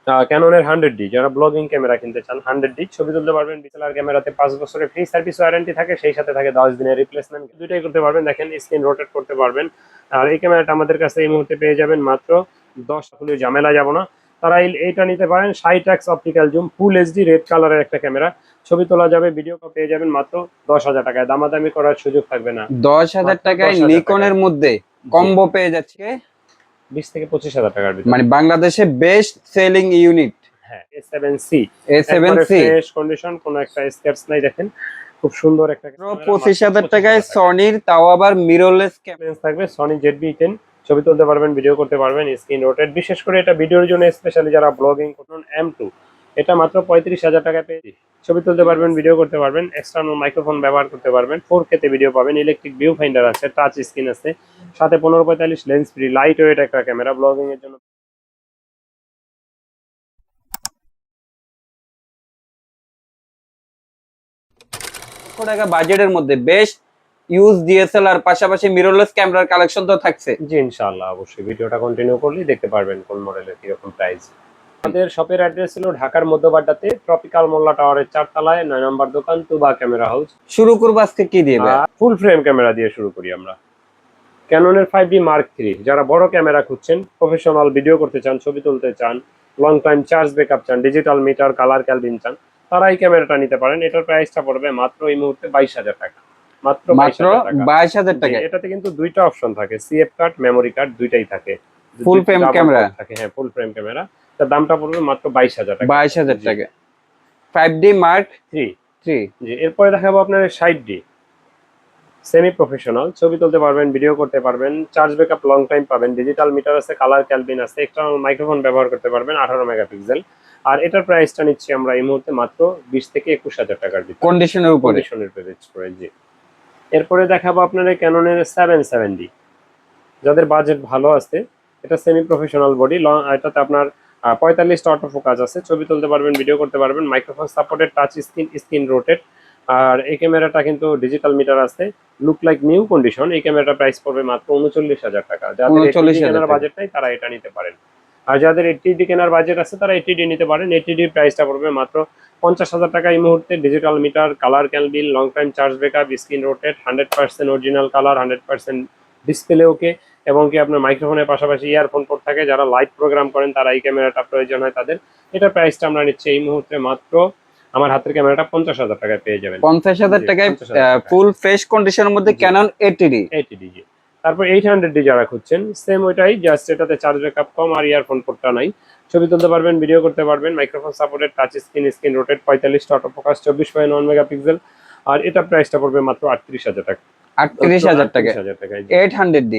ক্যাননের 100D, যারা blogging camera কিনতে চান 100D ছবি তুলতে পারবেন। ডিএসএলআর ক্যামেরাতে 5 বছরের ফ্রি সার্ভিস ওয়ারেন্টি থাকে, সেই সাথে থাকে 10 দিনের রিপ্লেসমেন্ট। দুইটাই করতে পারবেন, দেখেন স্ক্রিন রোটেট করতে পারবেন। আর এই ক্যামেরাটা আমাদের কাছে এই মুহূর্তে পেয়ে যাবেন মাত্র 10, খুলে ঝামেলা যাব না। তারা এইটা নিতে পারেন। 60x optical zoom, full HD red কালারের একটা ক্যামেরা, ছবি তোলা যাবে, ভিডিও পেয়ে যাবেন মাত্র 10,000 টাকায়। দামাদামি করার সুযোগ থাকবে না, 10,000 মাত্র টাকায় 10,000 টাকায়। নিকনের মধ্যে জি, কম্বো পেয়ে যাচ্ছে, 20 থেকে 25 হাজার টাকার ভিতরে। মানে বাংলাদেশে বেস্ট সেলিং ইউনিট হ্যাঁ, A7C, একবারে A7C। ফ্রেশ কন্ডিশন, কোনো একটা স্ক্র্যাচ নাই। দেখেন খুব সুন্দর একটা ক্যামেরা, মাত্র 25,000 টাকায় 25,000 টাকায়। সনির, তাও আবার মিররলেস ক্যামেরা। লেন্স থাকবে সনি ZV-10, ছবি তুলতে পারবেন, ভিডিও করতে পারবেন, স্ক্রিন রোটেট। বিশেষ করে এটা ভিডিওর জন্য স্পেশালি, যারা ব্লগিং করুন M2, এটা মাত্র 35,000 টাকায় পেয়ে ছবি তুলতে পারবেন, ভিডিও করতে পারবেন, এক্সটার্নাল মাইক্রোফোন ব্যবহার করতে পারবেন, 4K তে ভিডিও পাবেন, ইলেকট্রিক ভিউ ফাইন্ডার আছে, টাচ স্ক্রিন আছে, সাথে 15-45 লেন্স ফ্রি, লাইট ওয়েট একটা ক্যামেরা ব্লগিং এর জন্য। টাকা বাজেটের মধ্যে বেস্ট ইউজ ডিএসএলআর পাশাপাশি মিররলেস ক্যামেরার কালেকশন তো থাকছে। জি, ইনশাআল্লাহ, অবশ্যই ভিডিওটা কন্টিনিউ করলেই দেখতে পারবেন কোন মডেলের কিরকম প্রাইস। আমাদের শপের অ্যাড্রেস হলো ঢাকার মধ্যবাড্ডাতে ট্রপিক্যাল মোল্লা টাওয়ারের 4 তলায় 9 নম্বর দোকান, তুবা ক্যামেরা হাউস। শুরু করবো আজকে কি দিয়ে ভাই? ফুল ফ্রেম ক্যামেরা দিয়ে শুরু করি আমরা। ক্যাননের 5D Mark III, যারা বড় ক্যামেরা খুঁজছেন, প্রফেশনাল ভিডিও করতে চান, ছবি তুলতে চান, লং টাইম চার্জ ব্যাকআপ চান, ডিজিটাল মিটার, কালার ক্যালভিন চান, তারা এই ক্যামেরাটা নিতে পারেন। এটার প্রাইসটা পড়বে মাত্র এই মুহূর্তে 22,000 টাকা, মাত্র মাত্র 22,000 টাকা। 22,000 জি, টাকায় এটাতে কিন্তু দুইটা অপশন থাকে, সিএফ কার্ড, মেমোরি কার্ড, দুইটাই থাকে। ফুল ফ্রেম ডাবল ক্যামেরা। পোর্ট থাকে, হ্যাঁ, ফুল ফ্রেম ক্যামেরা। তার দামটা পড়বে মাত্র 22,000 টাকা। 22,000 জি, টাকায় 5D Mark 3। III। জি, এরপরে দেখাবো আপনার 60D, সেমি প্রফেশনাল, ছবি তুলতে পারবেন, ভিডিও করতে পারবেন, চার্জ ব্যাকআপ লং টাইম পাবেন, ডিজিটাল মিটার আছে, কালার ক্যালভিন আছে, এক্সটার্নাল মাইক্রোফোন ব্যবহার করতে পারবেন, 18 মেগাপিক্সেল। আর এটার প্রাইসটা নিচ্ছি আমরা এই মুহূর্তে মাত্র 20 থেকে 21 হাজার টাকার ভিতরে, কন্ডিশনের উপরে। কন্ডিশনের পেজ করে। জি, এরপরে দেখাবো আপনার ক্যাননের 770, যাদের বাজেট ভালো আছে। এটা সেমি প্রফেশনাল বডি, এটাতে আপনার 45টা অটো ফোকাস আছে, ছবি তুলতে পারবেন, ভিডিও করতে পারবেন, microphone supported, touch screen, screen rotate. আর এই ক্যামেরাটা কিন্তু ডিজিটাল মিটার আছে, লুক লাইক নিউ কন্ডিশন। এই ক্যামেরাটা প্রাইস পড়বে মাত্র 39,000 টাকা। যাদের 39,000 কেনার টাকা। বাজেট নাই তারা এটা নিতে পারেন। আর যাদের 80D কেনার বাজেট আছে তারা 80D নিতে পারেন। 80Dর প্রাইসটা পড়বে মাত্র 50,000 টাকা এই মুহূর্তে। Digital meter, colour Kelvin, long time charge backup, screen rotate, 100% original colour, 100% display okay, এবং কি আপনার মাইক্রোফোনের পাশাপাশি ইয়ারফোন পোর্ট থাকে। যারা লাইভ প্রোগ্রাম করেন তারা এই ক্যামেরাটা প্রয়োজন হয় তাদের। এটার প্রাইসটা আমরা নিচ্ছি এই মুহূর্তে মাত্র, আমার হাতের ক্যামেরাটা 50,000 টাকায় পেয়ে যাবেন। 50,000 জি, টাকায় 50,000 টাকায়। ফুল ফ্রেশ কন্ডিশনের মধ্যে জি, ক্যানন 80D। 80D। জি, তারপর 800D যারা খুঁজছেন, সেম ওইটাই, জাস্ট এটাতে চার্জ ব্যাকআপ কম আর ইয়ারফোন পোর্টটা নাই। ছবি তুলতে পারবেন, ভিডিও করতে পারবেন, microphone supported, touch screen, screen rotate, 45টা অটো ফোকাস, 24.1 মেগাপিক্সেল। আর এটার প্রাইসটা পড়বে মাত্র 38,000 টাকা, মাত্র 38,000 টাকায় 38,000 টাকায়। 800D।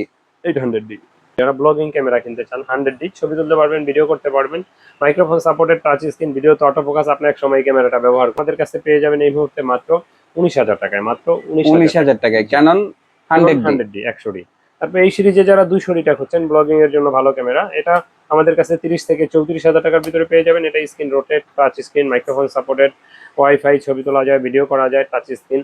800D, যারা ব্লগিং ক্যামেরা কিনতে চান 100D, ছবি তুলতে পারবেন, ভিডিও করতে পারবেন, মাইক্রোফোন সাপোর্টেড, টাচ স্ক্রিন, ভিডিওতে অটো ফোকাস, আপনি এক সময় ক্যামেরাটা ব্যবহার আমাদের কাছে পেয়ে যাবেন এই মুহূর্তে মাত্র 19,000 টাকায়, মাত্র 19,000 টাকা। 19,000 টাকায় জি, Canon Canon 100D। 100D, 100D। তারপর এই সিরিজে যারা 200Dটা খুঁজছেন ব্লগিং এর জন্য ভালো ক্যামেরা, এটা আমাদের কাছে 30 থেকে 34 হাজার টাকার ভিতরে পেয়ে যাবেন। এটা screen rotate, touch screen, microphone supported, wifi, ছবি তোলা যায়, ভিডিও করা যায়, টাচ স্ক্রিন,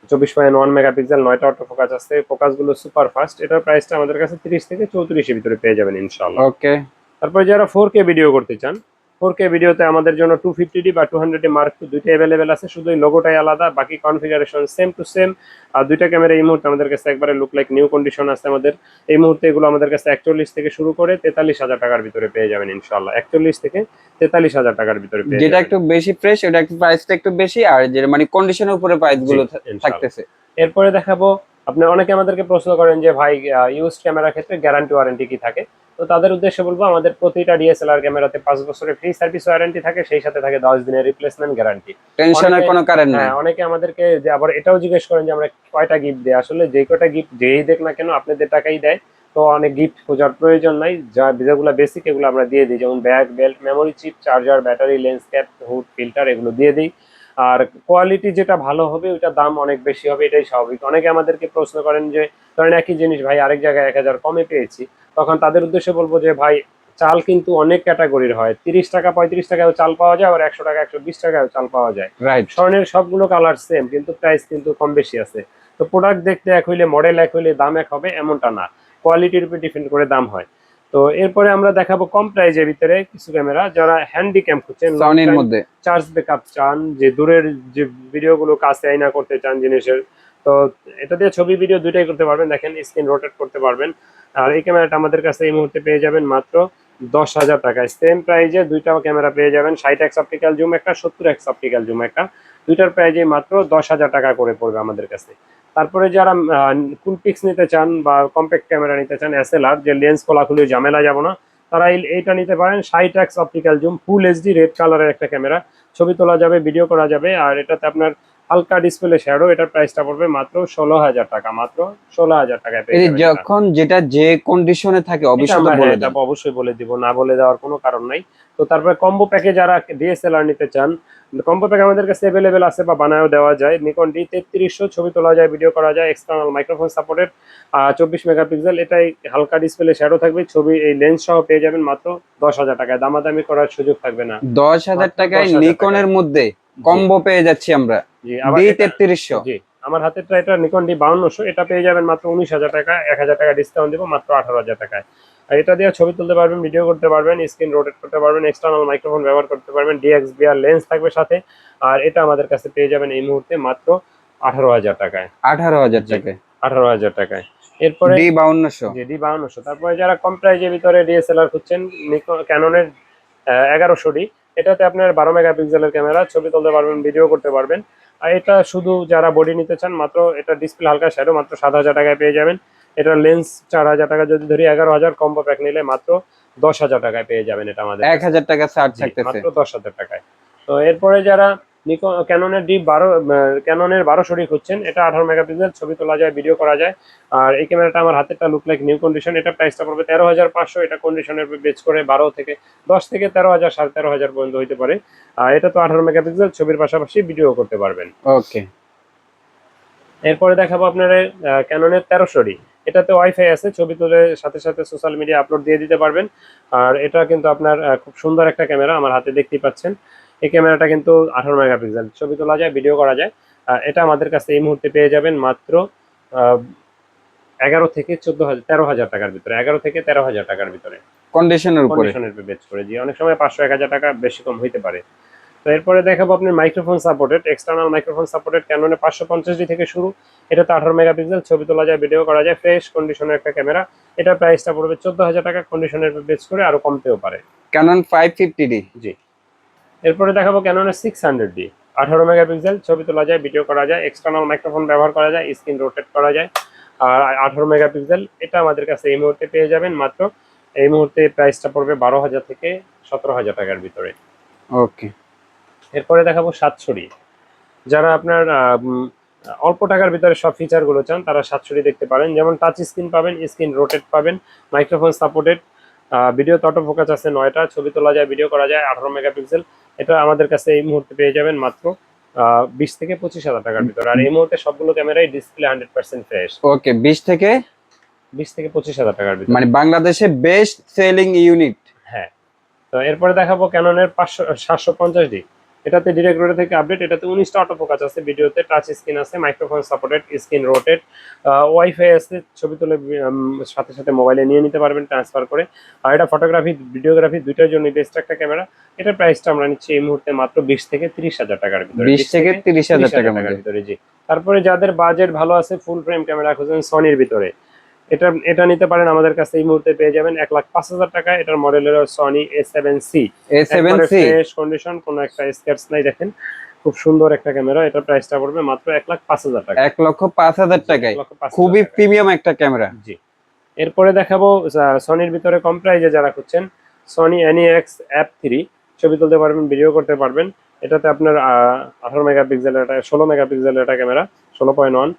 24.1 মেগাপিক্সেল, 9টা অটো ফোকাস আছে, ফোকাস গুলো সুপার ফাস্ট। এটার প্রাইসটা আমাদের কাছে 30 থেকে 34 এর ভিতরে পেয়ে যাবেন ইনশাআল্লাহ। ওকে। তারপরে যারা 4K ভিডিও করতে চান, 4K ভিডিওতে আমাদের জন্য 250D বা 200D Mark II দুইটা অ্যাভেলেবেল আছে, শুধু এই লোগোটাই আলাদা, বাকি কনফিগারেশন সেম টু সেম। আর দুইটা ক্যামেরা এই মুহূর্তে আমাদের কাছে একবারে লুক লাইক নিউ কন্ডিশন আছে আমাদের এই মুহূর্তে। এগুলো আমাদের কাছে 41 থেকে শুরু করে 43,000 টাকার ভিতরে পেয়ে যাবেন ইনশাআল্লাহ। 41 থেকে 43,000 টাকার ভিতরে পেয়ে যেটা যাবেন একটু বেশি ফ্রেশ ওটা একটু প্রাইসটা একটু বেশি, আর যে মানে কন্ডিশনের উপরে প্রাইস জি, গুলো ইনশাআল্লাহ। থাকতেছে। এরপরে দেখাবো, আপনি অনেকে আমাদেরকে প্রশ্ন করেন যে ভাই, ইউজ ক্যামেরার ক্ষেত্রে গ্যারান্টি ওয়ারেন্টি কি থাকে। তো তাদের উদ্দেশ্যে বলবো, আমাদের প্রতিটা ডিএসএলআর ক্যামেরাতে 5 বছরের ফ্রি সার্ভিস ওয়ারেন্টি থাকে, সেই সাথে থাকে 10 দিনের রিপ্লেসমেন্ট গ্যারান্টি। টেনশনের অনেকে, কোনো কারণ নাই। হ্যাঁ, অনেকে আমাদেরকে যে আবার এটাও জিজ্ঞেস করেন যে আমরা কয়টা গিফট দিই। আসলে যে কয়টা গিফট যেই দেখ না কেন আপনাদের টাকাই দেয়, তো অনেক গিফট খোঁজার প্রয়োজন নাই। যেগুলো বেসিক এগুলো আমরা দিয়ে দিই, যেমন bag, belt, memory chip, charger, battery, lens cap, hood, filter, এগুলো দিয়ে দিই। আর কোয়ালিটি যেটা ভালো হবে ওইটার দাম অনেক বেশি হবে, এটাই স্বাভাবিক। অনেকে আমাদেরকে প্রশ্ন করেন যে ধরেন একই জিনিস ভাই আরেক জায়গায় 1,000 কমে পেয়েছি, তখন তাদের উদ্দেশ্যে বলবো যে ভাই, চাল কিন্তু অনেক ক্যাটাগরির হয়। 30 টাকা 35 টাকায় চাল পাওয়া যায়, আবার 100 টাকা 120 টাকায় চাল পাওয়া যায়। রাইট। স্বর্ণের সবগুলো কালার সেম, কিন্তু প্রাইস কিন্তু কম বেশি আছে। তো প্রোডাক্ট দেখতে এক হইলে, মডেল এক হইলে দাম এক হবে এমনটা না, কোয়ালিটির উপর ডিপেন্ড করে দাম হয়। তো এরপরে আমরা দেখাবো কম প্রাইজের ভিতরে কিছু ক্যামেরা, যারা হ্যান্ডি ক্যাম খুঁজছেন, সনির মধ্যে চার্জ ব্যাকআপ চান, যে দূরের যে ভিডিওগুলো কাছে আইনা করতে চান জিনিসের, তো এটা দিয়ে ছবি ভিডিও দুইটাই করতে পারবেন। দেখেন স্ক্রিন রোটেট করতে পারবেন। আর এই ক্যামেরাটা আমাদের কাছে এই মুহূর্তে পেয়ে যাবেন মাত্র 10,000 টাকায়। সেম প্রাইজে দুইটা ক্যামেরা পেয়ে যাবেন, 60x অপটিক্যাল জুম একটা, 70x অপটিক্যাল জুম একটা, দুইটার প্রাইজে মাত্র 10,000 টাকা করে পড়বে আমাদের কাছে। তারপরে যারা কুল পিক্স নিতে চান বা কম্প্যাক্ট ক্যামেরা নিতে চান, এসএলআর, যে লেন্স খোলাখুলি ঝামেলা যাব না, তারা এইটা নিতে পারেন। 60x optical zoom, full HD red কালারের একটা ক্যামেরা, ছবি তোলা যাবে, ভিডিও করা যাবে। আর এটাতে আপনার হালকা ডিসপ্লে শ্যাডো, এটার প্রাইসটা পড়বে মাত্র 16,000 টাকা, মাত্র 16,000 টাকায় পেয়ে এই যে যাবেন এটা। যখন যেটা যে কন্ডিশনে থাকে এটা অবশ্যই তো আমরা, বলে হ্যাঁ, এটা দেন। অবশ্যই বলে দিব, না বলে দেওয়ার কোনো কারণ নাই। তো তারপরে কম্বো প্যাকে যারা ডিএসএলআর নিতে চান, কম্বো প্যাক আমাদের কাছে অ্যাভেলেবেল আছে বা বানায়ও দেওয়া যায়। নিকন D3300, ছবি তোলা যায়, ভিডিও করা যায়, এক্সটার্নাল মাইক্রোফোন সাপোর্টেড, 24 মেগাপিক্সেল, এটাই হালকা ডিসপ্লে শ্যাডো থাকবে, ছবি এই লেন্স সহ পেয়ে যাবেন মাত্র 10,000 টাকায়। দামাদামি করার সুযোগ থাকবে না, 10,000 মাত্র টাকায় 10,000 নিকনের টাকায়। মধ্যে জি কম্বো পেয়ে যাচ্ছি আমরা জি, আবার এটা, D3300। জি, আমার হাতেরটা এটা নিকন D5200, এটা পেয়ে যাবেন মাত্র 19,000 টাকা, 1,000 টাকা ডিসকাউন্ট দিব, মাত্র 18,000 টাকায়। আর এটা দিয়ে ছবি তুলতে পারবেন, ভিডিও করতে পারবেন, স্ক্রিন রোটেট করতে পারবেন, এক্সটার্নাল মাইক্রোফোন ব্যবহার করতে পারবেন, DXLR লেন্স থাকবে সাথে। আর এটা আমাদের কাছে পেয়ে যাবেন এই মুহূর্তে মাত্র 18,000 টাকায়। 18,000 জি, টাকায় 18,000 টাকায়। এরপরে D5200। জি D5200। তারপরে যারা কম প্রাইজের ভিতরে ডিএসএলআর খুঁজছেন, ক্যাননের 1100D, এটাতে আপনার 12 মেগাপিক্সেলের ক্যামেরা, ছবি তুলতে পারবেন, ভিডিও করতে পারবেন। আর এটা শুধু যারা বডি নিতে চান, মাত্র এটা ডিসপ্লে হালকা শ্যাডো, মাত্র 7,000 টাকায় পেয়ে যাবেন। এটার লেন্স 4,000 টাকা যদি ধরি, 11,000, কম্বো প্যাক নিলে মাত্র 10,000 টাকায় পেয়ে যাবেন এটা আমাদের কাছে। 1,000 টাকা ছাড় জি, থাকতেছে। মাত্র 10,000 টাকায়। তো এরপরে যারা ক্যাননের ক্যাননের 1200D খুঁজছেন, এটা 18 মেগাপিক্সেল, ছবি তোলা যায়, ভিডিও করা যায়। আর এই ক্যামেরাটা আমার হাতেরটা লুক লাইক নিউ কন্ডিশন, এটা প্রাইসটা পড়বে 13,500। এটা কন্ডিশনের বেচ করে 10 থেকে 13,000, 13,500 পর্যন্ত হইতে পারে। আর এটা তো 18 মেগাপিক্সেল, ছবির পাশাপাশি ভিডিও করতে পারবেন। ওকে। এরপরে দেখাবো আপনার ক্যাননের 1300D, এটাতে ওয়াইফাই আছে, ছবি তুলে সাথে সাথে সোশ্যাল মিডিয়া আপলোড দিয়ে দিতে পারবেন। আর এটা কিন্তু আপনার খুব সুন্দর একটা ক্যামেরা, আমার হাতে দেখতেই পাচ্ছেন। এই ক্যামেরাটা কিন্তু 18 মেগাপিক্সেল, ছবি তোলা যায়, ভিডিও করা যায়। এটা আমাদের কাছে এই মুহূর্তে পেয়ে যাবেন মাত্র 11 থেকে 14,000, 13,000 টাকার ভিতরে, 11 থেকে 13,000 টাকার ভিতরে কন্ডিশনের উপরে। কন্ডিশনের বেচ করে। জি, অনেক সময় 500, 1,000 টাকা বেশি কম হইতে পারে। তো এরপরে দেখাবো আপনার microphone supported, external microphone supported, ক্যাননে 550D থেকে শুরু। এটাতে 18 মেগাপিক্সেল, ছবি তোলা যায়, ভিডিও করা যায়, ফ্রেশ কন্ডিশনের একটা ক্যামেরা। এটা প্রাইসটা পড়বে 14,000 টাকা, কন্ডিশনের বেচ করে আরো কমতেও পারে। Canon 550D। জি, এরপরে দেখাবো ক্যাননের 600D, 18 মেগাপিক্সেল, ছবি তোলা যায়, ভিডিও করা যায়, এক্সটার্নাল মাইক্রোফোন ব্যবহার করা যায়, স্ক্রিন রোটেট করা যায়। আর 18 মেগাপিক্সেল, এটা আমাদের কাছে এই মুহূর্তে পেয়ে যাবেন মাত্র, এই মুহূর্তে প্রাইসটা পড়বে 12,000 থেকে 17,000 টাকার ভিতরে। ওকে। এরপরে দেখাবো 700D, যারা আপনার অল্প টাকার ভিতরে সব ফিচার গুলো চান, তারা 700D দেখতে পারেন। যেমন টাচ স্ক্রিন পাবেন, স্ক্রিন রোটেট পাবেন, microphone supported, video auto focus আছে 9টা, ছবি তোলা যায়, ভিডিও করা যায়, 18 মেগাপিক্সেল। এটা আমাদের কাছে এই মুহূর্তে পেয়ে যাবেন মাত্র 20 থেকে 25,000 টাকার ভিতরে। আর এই মুহূর্তে সবগুলো ক্যামেরাই ডিসপ্লে 100% ফ্রেশ। ওকে, 20 থেকে 25,000 টাকার ভিতরে। মানে বাংলাদেশে বেস্ট সেলিং ইউনিট। হ্যাঁ। তো এরপরে দেখাবো ক্যাননের 750D, এটাতে ডিরেক্ট রোটে থেকে আপডেট, এটাতে 19টা অটো ফোকাস আছে, ভিডিওতে টাচ স্ক্রিন আছে, microphone supported, screen rotate, wifi আছে, ছবি তুলে সাথে সাথে মোবাইলে নিয়ে নিতে পারবেন ট্রান্সফার করে। আর এটা ফটোগ্রাফি, ভিডিওগ্রাফি দুইটার জন্য বেস্ট একটা ক্যামেরা। এটার প্রাইসটা আমরা নিচ্ছি এই মুহূর্তে মাত্র 20 থেকে 30,000 টাকার ভিতরে। 20 থেকে 30,000 টাকার মধ্যে। ভিতরে, জি। তারপরে যাদের বাজেট ভালো আছে, ফুল ফ্রেম ক্যামেরা খুঁজছেন সনির ভিতরে, এটা নিতে পারেন, আমাদের কাছে এই মুহূর্তে পেয়ে যাবেন 1,05,000 টাকা। এটার মডেল হলো Sony A7C, A7C fresh condition, কোনো একটা স্ক্র্যাচ নাই, দেখেন খুব সুন্দর একটা ক্যামেরা। এটা প্রাইসটা পড়বে মাত্র 1,05,000 টাকা, 1,05,000 টাকায় 1,05,000 খুবই টাকায়। প্রিমিয়াম একটা ক্যামেরা। জি, এরপরে দেখাবো সনির ভিতরে কম প্রাইজে যারা খুঁজছেন, সনি NEX F3, ছবি তুলতে পারবেন, ভিডিও করতে পারবেন। এটাতে আপনার 18 মেগাপিক্সেলের একটা, 16 মেগাপিক্সেলের একটা ক্যামেরা, 16.1,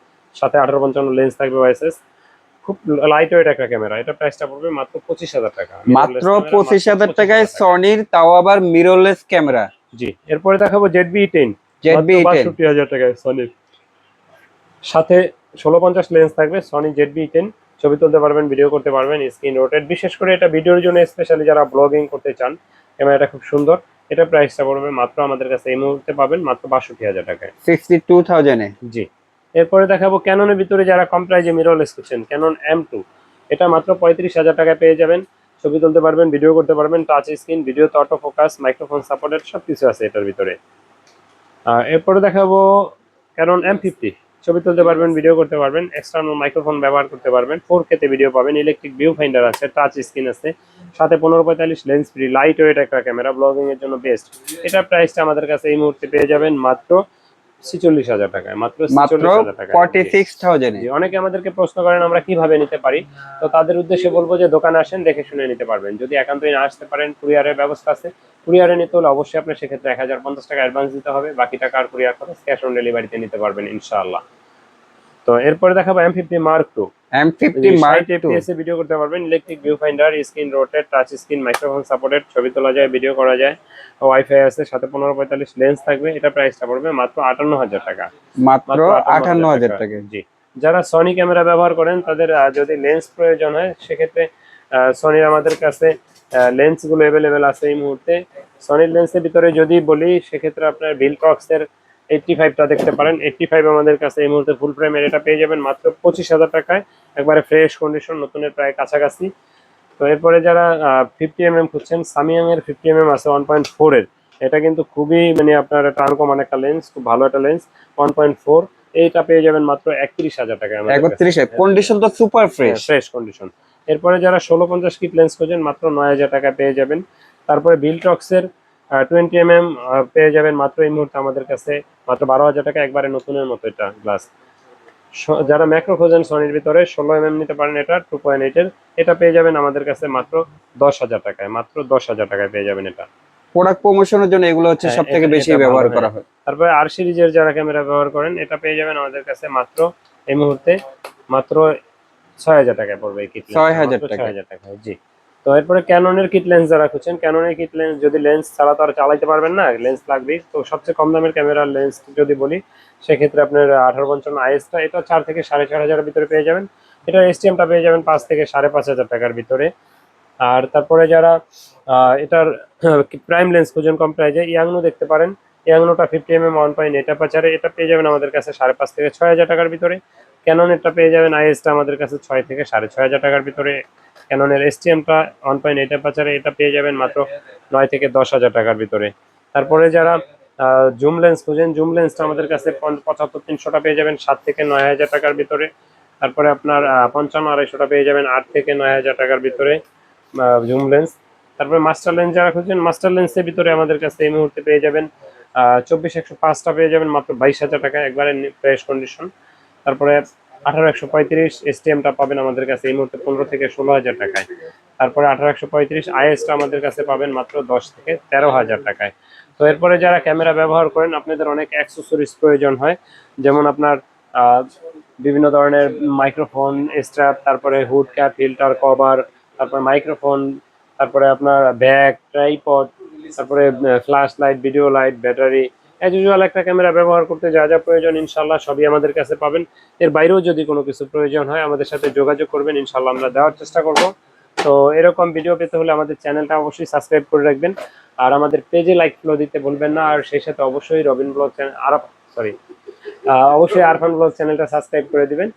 সাথে 1855 লেন্স থাকবে ওয়াইসএস, খুব লাইট ওয়েট একটা ক্যামেরা। এটা প্রাইসটা পড়বে মাত্র 25,000 টাকা, মাত্র 25,000 টাকায় সনির, তাও আবার মিররলেস ক্যামেরা। জি, এরপরে দেখাবো ZV-E10, ZV-E10 62,000 টাকায় সনির, সাথে 1650 লেন্স থাকবে। সনি ZV-E10, ছবি তুলতে পারবেন, ভিডিও করতে পারবেন, স্ক্রিন রোটেট। বিশেষ করে এটা ভিডিওর জন্য, স্পেশালি যারা ব্লগিং করতে চান, ক্যামেরাটা খুব সুন্দর। এটা প্রাইসটা পড়বে মাত্র, আমাদের কাছে এই মুহূর্তে পাবেন মাত্র 62,000 টাকায়। 62,000 এ। জি, এরপরে দেখাবো ক্যাননের ভিতরে যারা কম প্রাইজে মিররলেস খুঁজছেন, ক্যানন M2, এটা মাত্র 35,000 টাকায় পেয়ে যাবেন। ছবি তুলতে পারবেন, ভিডিও করতে পারবেন, টাচ স্ক্রিন, ভিডিওতে অটো ফোকাস, মাইক্রোফোন সাপোর্টেড সবকিছু আছে এটার ভিতরে। এরপরে দেখাবো ক্যানন M50, ছবি তুলতে পারবেন, ভিডিও করতে পারবেন, এক্সটার্নাল মাইক্রোফোন ব্যবহার করতে পারবেন, 4K তে ভিডিও পাবেন, ইলেকট্রিক ভিউ ফাইন্ডার আছে, টাচ স্ক্রিন আছে, সাথে 15-45 লেন্স ফ্রি, লাইট ওয়েট একটা ক্যামেরা, ব্লগিং এর জন্য বেস্ট। এটার প্রাইসটা আমাদের কাছে এই মুহূর্তে পেয়ে যাবেন মাত্র 46,000 টাকায়, মাত্র মাত্র 46,000 টাকায়। 46,000 এ। জি, অনেকে আমাদেরকে প্রশ্ন করেন আমরা কিভাবে নিতে পারি, তো তাদের উদ্দেশ্যে বলবো যে দোকানে আসেন, দেখে শুনে নিতে পারবেন। যদি একান্তই না আসতে পারেন, কুরিয়ারের ব্যবস্থা আছে, কুরিয়ারে নিতে হলে অবশ্যই আপনার সেক্ষেত্রে 1050 টাকা অ্যাডভান্স দিতে হবে, বাকি টাকা আর কুরিয়ার খরচ ক্যাশ অন ডেলিভারিতে নিতে পারবেন ইনশাআল্লাহ। তো এরপরে দেখাবো M50 Mark II, M50 Mark 60 II। fps এ ভিডিও করতে পারবেন, electric view finder, screen rotate, touch screen, microphone supported, ছবি তোলা যায়, ভিডিও করা যায়, ওয়াইফাই আছে, সাথে 15-45 লেন্স থাকবে। এটা প্রাইসটা পড়বে মাত্র 58,000 টাকা, মাত্র মাত্র 58,000 58,000 টাকা। টাকা। জি, যারা সনি ক্যামেরা ব্যবহার করেন তাদের যদি লেন্স প্রয়োজন হয় সেক্ষেত্রে সনির আমাদের কাছে লেন্স গুলো অ্যাভেলেবেল আছে এই মুহূর্তে। সনির লেন্সের ভিতরে যদি বলি সেক্ষেত্রে আপনার ভিলট্রক্স এর 85টা দেখতে পারেন। 85 আমাদের কাছে এই মুহূর্তে ফুল ফ্রেমের, এটা পেয়ে যাবেন মাত্র 25,000 টাকায়, একবারে ফ্রেশ কন্ডিশন, নতুনের প্রায় কাছাকাছি। তো এরপরে যারা 50mm খুঁজছেন, সামিয়াং এর 50mm আছে 1.4 এর, এটা কিন্তু খুবই মানে আপনার একটা আনকমন একটা লেন্স, খুব ভালো একটা লেন্স 1.4, এইটা পেয়ে যাবেন মাত্র 31,000 টাকায় আমাদের কাছে। 31 কন্ডিশন তো সুপার ফ্রেশ। Fresh condition. এরপরে যারা 16-50 কিট লেন্স খোঁজেন মাত্র 9,000 টাকায় পেয়ে যাবেন। তারপরে ভিলট্রক্স এর 20mm পেয়ে যাবেন মাত্র এই মুহূর্তে আমাদের কাছে মাত্র 12,000 টাকা, একবারে নতুনের মতো এটা গ্লাস। যারা ম্যাক্রো খোঁজেন সনির ভিতরে 16mm নিতে পারেন, এটা 2.8 এর, এটা পেয়ে যাবেন আমাদের কাছে মাত্র 10,000 টাকায়, মাত্র 10,000 টাকায় পেয়ে যাবেন এটা। প্রোডাক্ট প্রমোশনের জন্য এগুলো হচ্ছে হ্যাঁ, সবথেকে বেশি এটা ভালো, ব্যবহার হ্যাঁ। করা হয়। তারপরে আর সিরিজের যারা ক্যামেরা ব্যবহার করেন, এটা পেয়ে যাবেন আমাদের কাছে মাত্র এই মুহূর্তে মাত্র 6,000 টাকায় পড়বে এই কিট লেন্স, 6,000 মাত্র টাকা। 6,000 টাকায়। জি। তো এরপরে ক্যাননের কিট লেন্স যারা খুঁজছেন, ক্যাননের কিট লেন্স যদি লেন্স ছাড়া তো আর চালাইতে পারবেন না, লেন্স লাগবেই। তো সবচেয়ে কম দামের ক্যামেরার লেন্স যদি বলি সেক্ষেত্রে আপনার 1855 আইএসটা, এটা 4 থেকে 4,500 এর ভিতরে পেয়ে যাবেন। এটা এসটিএমটা পেয়ে যাবেন 5 থেকে 5,500 টাকার ভিতরে। আর তারপরে যারা এটার প্রাইম লেন্স খুঁজেন কম প্রাইজে, ইয়াংনো দেখতে পারেন। ইয়াংনোটা 50mm 1.8 অ্যাপাচারে, এটা পেয়ে যাবেন আমাদের কাছে 5,500 থেকে 6,000 টাকার ভিতরে। ক্যাননেরটা পেয়ে যাবেন আইএসটা আমাদের কাছে 6 থেকে 6,500 টাকার ভিতরে। ক্যাননের এসটিএমটা 1.8 অ্যাপাচারে, এটা পেয়ে যাবেন মাত্র 9 থেকে 10,000 টাকার ভিতরে। তারপরে যারা জুম লেন্স খুঁজেন, জুম লেন্সটা আমাদের কাছে 75-300টা পেয়ে যাবেন 7 থেকে 9,000 টাকার ভিতরে। তারপরে আপনার 55-250টা পেয়ে যাবেন 8 থেকে 9,000 টাকার ভিতরে জুম লেন্স। তারপরে মাস্টার লেন্স যারা খুঁজছেন, মাস্টার লেন্সের ভিতরে আমাদের কাছে এই মুহূর্তে পেয়ে যাবেন 24-105টা পেয়ে যাবেন মাত্র 22,000 টাকায়, একবারে ফ্রেশ কন্ডিশন। তারপরে 18-135 এসটিএমটা পাবেন আমাদের কাছে এই মুহূর্তে 15 থেকে 16,000 টাকায়। তারপরে 18-135 আইএসটা আমাদের কাছে পাবেন মাত্র 10 থেকে 13,000 টাকায়। তো এরপরে যারা ক্যামেরা ব্যবহার করেন, আপনাদের অনেক অ্যাক্সেসরিজ প্রয়োজন হয়, যেমন আপনার আহ, বিভিন্ন ধরনের মাইক্রোফোন স্ট্র্যাপ, তারপরে হুড ক্যাপ, ফিল্টার কভার, তারপরে মাইক্রোফোন, তারপরে আপনার ব্যাগ, ট্রাইপড, তারপরে flash light, video light, battery, as usual একটা ক্যামেরা ব্যবহার করতে যা যা প্রয়োজন ইনশাল্লাহ সবই আমাদের কাছে পাবেন। এর বাইরেও যদি কোনো কিছু প্রয়োজন হয় আমাদের সাথে যোগাযোগ করবেন, ইনশাল্লাহ আমরা দেওয়ার চেষ্টা করব। তো এরকম ভিডিও পেতে হলে আমাদের চ্যানেলটা অবশ্যই সাবস্ক্রাইব করে রাখবেন, আর আমাদের পেজে লাইক ফলো দিতে ভুলবেন না। আর সেই সাথে অবশ্যই রবিন ব্লগ চ্যানেল অবশ্যই আরফান ব্লগ চ্যানেলটা সাবস্ক্রাইব করে দিবেন।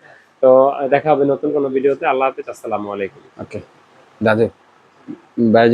তো দেখা হবে নতুন কোনো ভিডিওতে। আল্লাহ হাফেজ, আসসালামু আলাইকুম। ওকে দাদু, বাই।